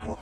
Hello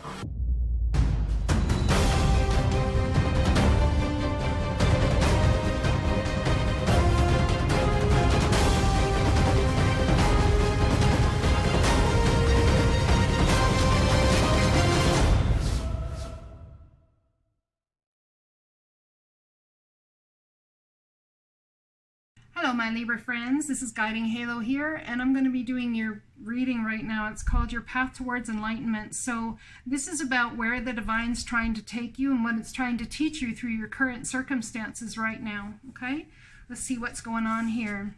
my Libra friends, this is Guiding Halo here, and I'm going to be doing your reading right now. It's called Your Path Towards Enlightenment. So this is about where the Divine's trying to take you and what it's trying to teach you through your current circumstances right now. Okay, let's see what's going on here.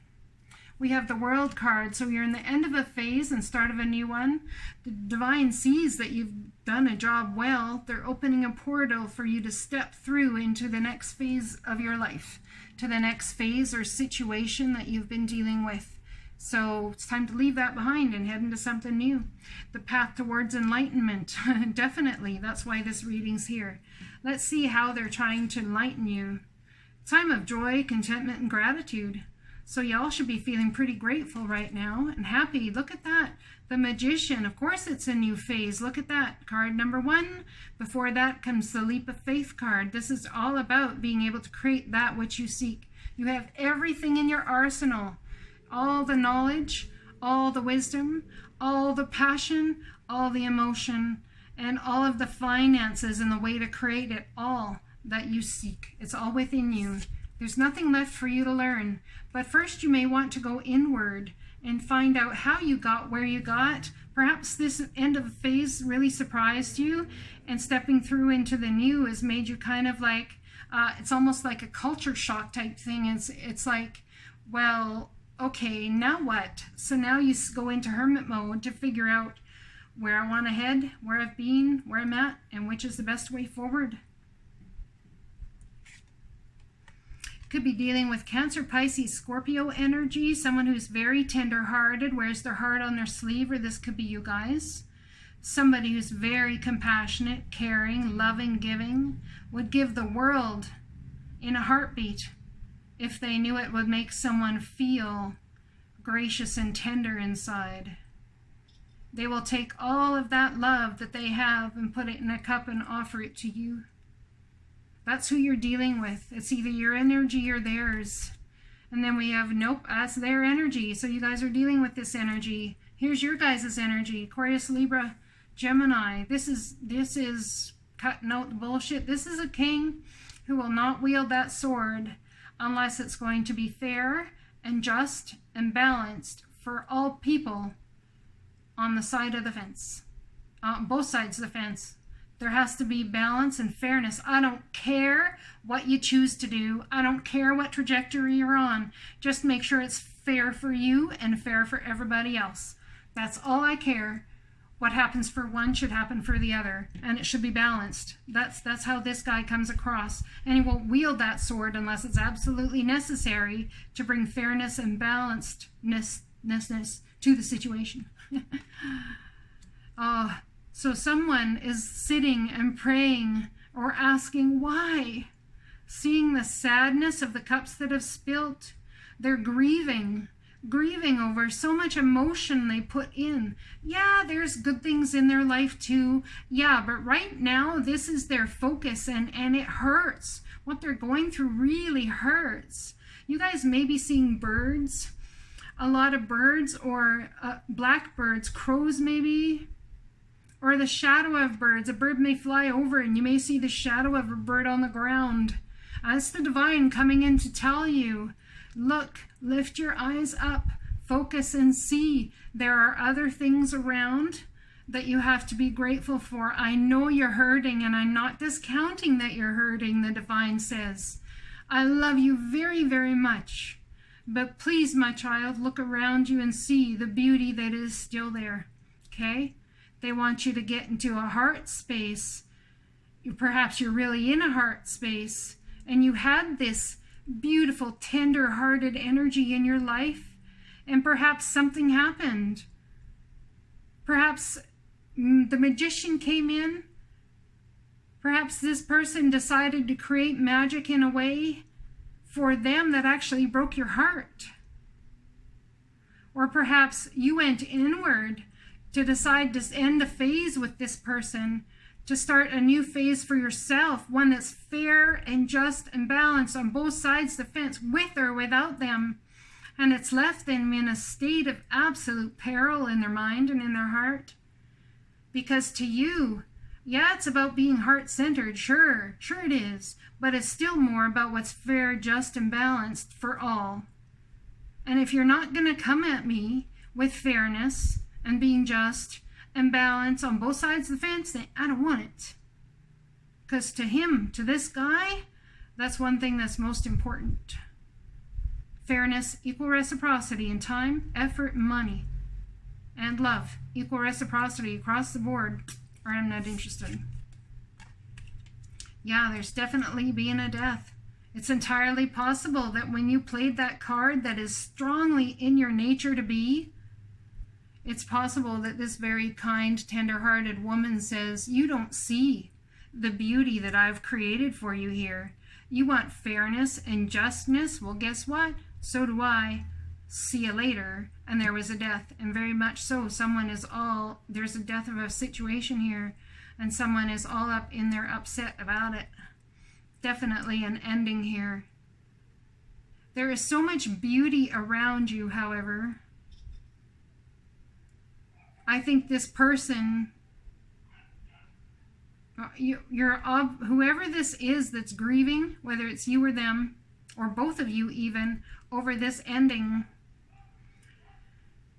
We have the World card, so you're in the end of a phase and start of a new one. The Divine sees that you've done a job well. They're opening a portal for you to step through into the next phase of your life, to the next phase or situation that you've been dealing with. So it's time to leave that behind and head into something new. The path towards enlightenment, definitely. That's why this reading's here. Let's see how they're trying to enlighten you. Time of joy, contentment, and gratitude. So y'all should be feeling pretty grateful right now and happy. Look at that. The Magician. Of course it's a new phase. Look at that. Card number 1. Before that comes the Leap of Faith card. This is all about being able to create that which you seek. You have everything in your arsenal. All the knowledge, all the wisdom, all the passion, all the emotion, and all of the finances and the way to create it all that you seek. It's all within you. There's nothing left for you to learn. But first you may want to go inward and find out how you got where you got. Perhaps this end of phase really surprised you, and stepping through into the new has made you kind of like, it's almost like a culture shock type thing. It's like, well, okay, now what? So now you go into hermit mode to figure out where I want to head, where I've been, where I'm at, and which is the best way forward. Could be dealing with Cancer, Pisces, Scorpio energy, someone who's very tender-hearted, wears their heart on their sleeve, or this could be you guys. Somebody who's very compassionate, caring, loving, giving, would give the world in a heartbeat if they knew it would make someone feel gracious and tender inside. They will take all of that love that they have and put it in a cup and offer it to you. That's who you're dealing with. It's either your energy or theirs. And then we have, nope, that's their energy. So you guys are dealing with this energy. Here's your guys' energy. Aquarius, Libra, Gemini. This is cutting out the bullshit. This is a king who will not wield that sword unless it's going to be fair and just and balanced for all people on the side of the fence. Both sides of the fence. There has to be balance and fairness. I don't care what you choose to do. I don't care what trajectory you're on. Just make sure it's fair for you and fair for everybody else. That's all I care. What happens for one should happen for the other, and it should be balanced. That's how this guy comes across. And he won't wield that sword unless it's absolutely necessary to bring fairness and balancedness to the situation. So someone is sitting and praying or asking why. Seeing the sadness of the cups that have spilt. They're grieving over so much emotion they put in. Yeah, there's good things in their life too. Yeah, but right now this is their focus, and it hurts. What they're going through really hurts. You guys may be seeing birds. A lot of birds, or blackbirds, crows maybe. Or the shadow of birds. A bird may fly over and you may see the shadow of a bird on the ground. That's the Divine coming in to tell you, look, lift your eyes up, focus and see. There are other things around that you have to be grateful for. I know you're hurting, and I'm not discounting that you're hurting, the Divine says. I love you very, very much. But please, my child, look around you and see the beauty that is still there. Okay? They want you to get into a heart space. Perhaps you're really in a heart space, and you had this beautiful, tender-hearted energy in your life, and perhaps something happened. Perhaps the Magician came in. Perhaps this person decided to create magic in a way for them that actually broke your heart. Or perhaps you went inward to decide to end a phase with this person, to start a new phase for yourself, one that's fair and just and balanced on both sides of the fence, with or without them. And it's left them in a state of absolute peril in their mind and in their heart. Because to you, yeah, it's about being heart-centered, sure it is, but it's still more about what's fair, just, and balanced for all. And if you're not going to come at me with fairness and being just and balanced on both sides of the fence, then I don't want it. Because to him, to this guy, that's one thing that's most important. Fairness, equal reciprocity in time, effort, and money. And love, equal reciprocity across the board, or I'm not interested. Yeah, there's definitely been a death. It's entirely possible that when you played that card that is strongly in your nature to be, it's possible that this very kind, tender-hearted woman says, you don't see the beauty that I've created for you here. You want fairness and justness? Well, guess what? So do I. See you later. And there was a death, and very much so. There's a death of a situation here, and someone is all up in their upset about it. Definitely an ending here. There is so much beauty around you, however. I think this person, whoever this is that's grieving, whether it's you or them, or both of you even, over this ending,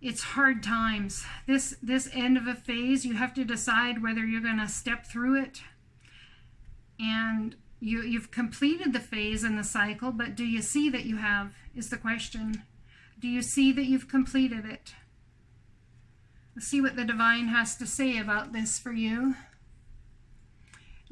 it's hard times. This end of a phase, you have to decide whether you're going to step through it. And you've completed the phase and the cycle, but do you see that you have, is the question. Do you see that you've completed it? Let's see what the divine has to say about this for you.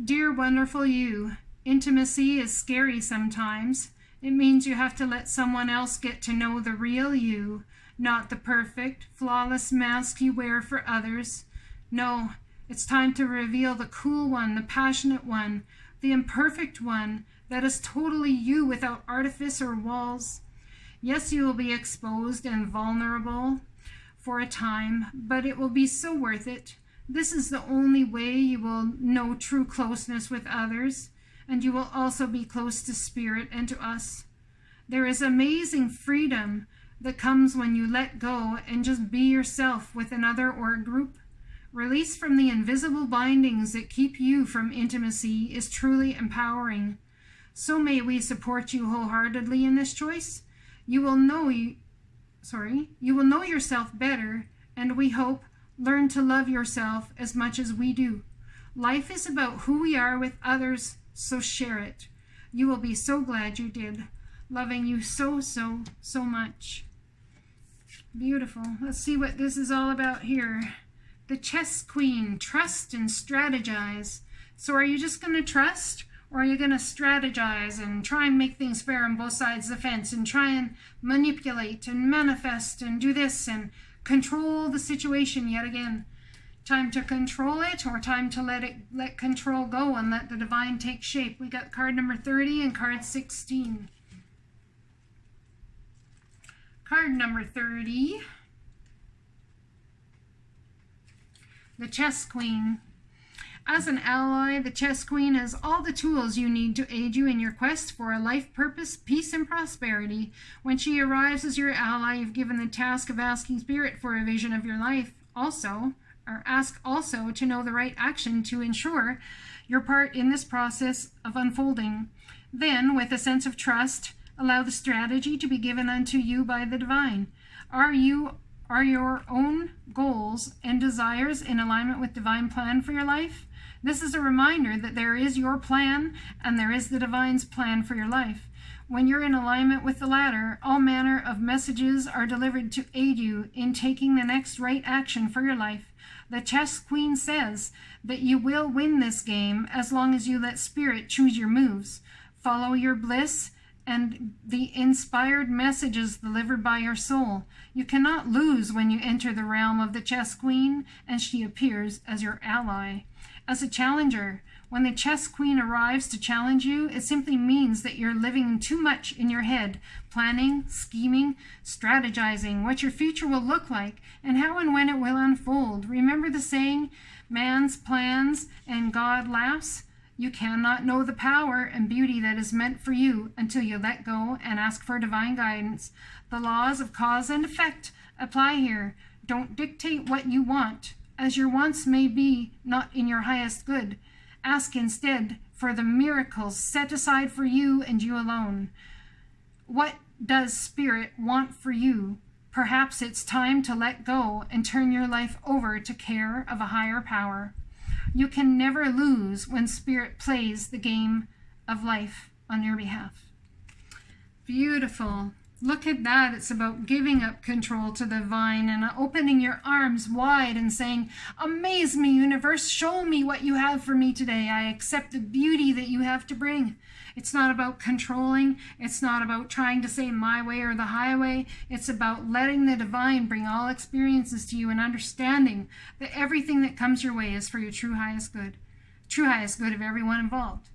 Dear wonderful you, intimacy is scary sometimes. It means you have to let someone else get to know the real you, not the perfect, flawless mask you wear for others. No, it's time to reveal the cool one, the passionate one, the imperfect one, that is totally you without artifice or walls. Yes, you will be exposed and vulnerable for a time, but it will be so worth it. This is the only way you will know true closeness with others, and you will also be close to spirit and to us. There is amazing freedom that comes when you let go and just be yourself with another or a group. Release from the invisible bindings that keep you from intimacy is truly empowering. So may we support you wholeheartedly in this choice. You will know yourself better, and we hope learn to love yourself as much as we do. Life is about who we are with others, so share it. You will be so glad you did. Loving you so much. Beautiful. Let's see what this is all about here. The Chess Queen, trust and strategize. So are you just going to trust, or are you going to strategize and try and make things fair on both sides of the fence and try and manipulate and manifest and do this and control the situation yet again? Time to control it, or time to let control go and let the divine take shape? We got card number 30 and card 16. Card number 30. The Chess Queen. As an ally, the Chess Queen has all the tools you need to aid you in your quest for a life purpose, peace, and prosperity. When she arrives as your ally, you've given the task of asking Spirit for a vision of your life. Ask also to know the right action to ensure your part in this process of unfolding. Then, with a sense of trust, allow the strategy to be given unto you by the divine. Are your own goals and desires in alignment with divine plan for your life? This is a reminder that there is your plan and there is the divine's plan for your life. When you're in alignment with the latter, all manner of messages are delivered to aid you in taking the next right action for your life. The Chess Queen says that you will win this game as long as you let Spirit choose your moves. Follow your bliss and the inspired messages delivered by your soul. You cannot lose when you enter the realm of the Chess Queen, and she appears as your ally. as a challenger. When the chess queen arrives to challenge you, it simply means that you're living too much in your head, planning, scheming, strategizing what your future will look like and how and when it will unfold. Remember the saying, man's plans and God laughs? You cannot know the power and beauty that is meant for you until you let go and ask for divine guidance. The laws of cause and effect apply here. Don't dictate what you want, as your wants may be not in your highest good. Ask instead for the miracles set aside for you and you alone. What does Spirit want for you? Perhaps it's time to let go and turn your life over to care of a higher power. You can never lose when Spirit plays the game of life on your behalf. Beautiful. Look at that. It's about giving up control to the divine and opening your arms wide and saying, amaze me, universe. Show me what you have for me today. I accept the beauty that you have to bring. It's not about controlling. It's not about trying to say my way or the highway. It's about letting the divine bring all experiences to you and understanding that everything that comes your way is for your true highest good of everyone involved.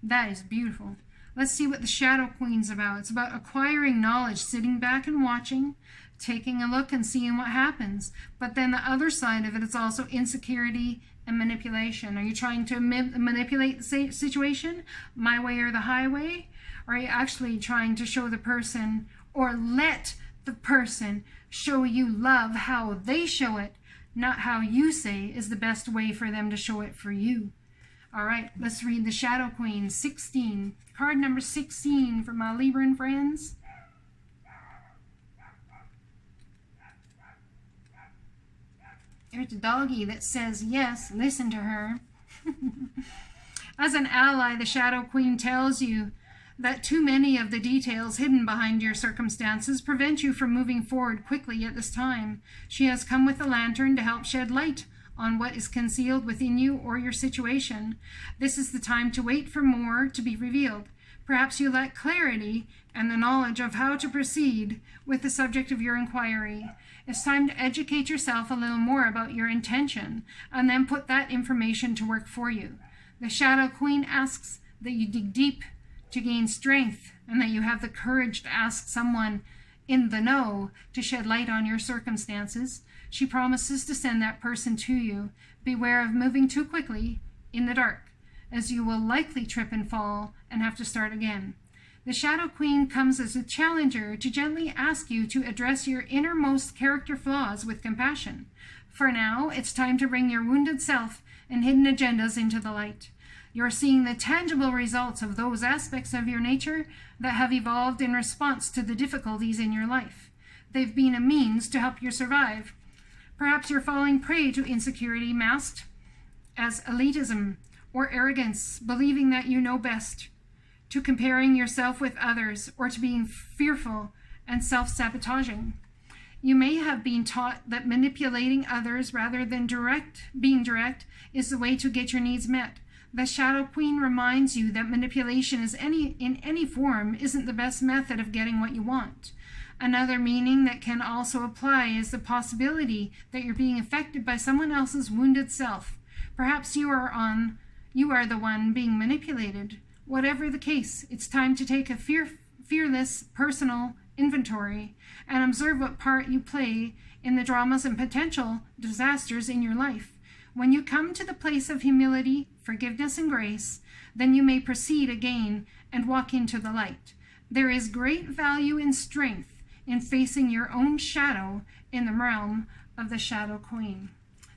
That is beautiful. Let's see what the Shadow Queen's about. It's about acquiring knowledge, sitting back and watching, taking a look and seeing what happens. But then the other side of it is also insecurity and manipulation. Are you trying to manipulate the situation, my way or the highway? Or are you actually trying to show the person or let the person show you love how they show it, not how you say is the best way for them to show it for you? All right, let's read the Shadow Queen, 16. Card number 16 for my Libran friends. There's a doggy that says, yes, listen to her. As an ally, the Shadow Queen tells you that too many of the details hidden behind your circumstances prevent you from moving forward quickly at this time. She has come with a lantern to help shed light on what is concealed within you or your situation. This is the time to wait for more to be revealed. Perhaps you lack clarity and the knowledge of how to proceed with the subject of your inquiry. It's time to educate yourself a little more about your intention and then put that information to work for you. The Shadow Queen asks that you dig deep to gain strength and that you have the courage to ask someone in the know to shed light on your circumstances. She promises to send that person to you. Beware of moving too quickly in the dark, as you will likely trip and fall and have to start again. The Shadow Queen comes as a challenger to gently ask you to address your innermost character flaws with compassion. For now, it's time to bring your wounded self and hidden agendas into the light. You're seeing the tangible results of those aspects of your nature that have evolved in response to the difficulties in your life. They've been a means to help you survive. Perhaps you're falling prey to insecurity masked as elitism or arrogance, believing that you know best, to comparing yourself with others, or to being fearful and self-sabotaging. You may have been taught that manipulating others rather than being direct is the way to get your needs met. The Shadow Queen reminds you that manipulation in any form isn't the best method of getting what you want. Another meaning that can also apply is the possibility that you're being affected by someone else's wounded self. Perhaps you are the one being manipulated. Whatever the case, it's time to take a fearless personal inventory and observe what part you play in the dramas and potential disasters in your life. When you come to the place of humility, forgiveness, and grace, then you may proceed again and walk into the light. There is great value in strength in facing your own shadow in the realm of the Shadow Queen.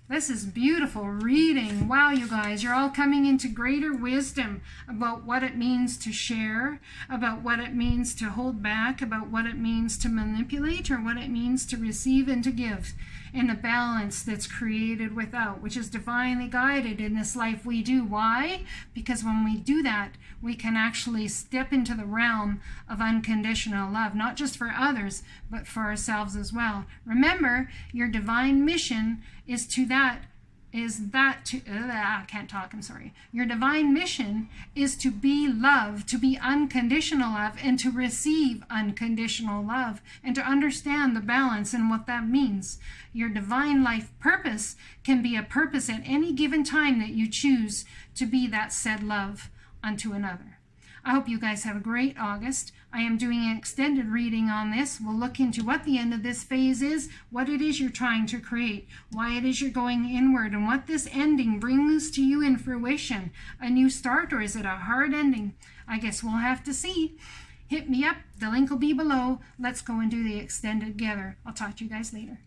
This is beautiful reading. Wow, you guys, you're all coming into greater wisdom about what it means to share, about what it means to hold back, about what it means to manipulate, or what it means to receive and to give in the balance that's created without, which is divinely guided in this life we do. Why? Because when we do that, we can actually step into the realm of unconditional love, not just for others, but for ourselves as well. Remember, your divine mission is to that is that to, I can't talk, I'm sorry. Your divine mission is to be love, to be unconditional love, and to receive unconditional love, and to understand the balance and what that means. Your divine life purpose can be a purpose at any given time that you choose to be that said love unto another. I hope you guys have a great August. I am doing an extended reading on this. We'll look into what the end of this phase is, what it is you're trying to create, why it is you're going inward, and what this ending brings to you in fruition. A new start, or is it a hard ending? I guess we'll have to see. Hit me up. The link will be below. Let's go and do the extended together. I'll talk to you guys later.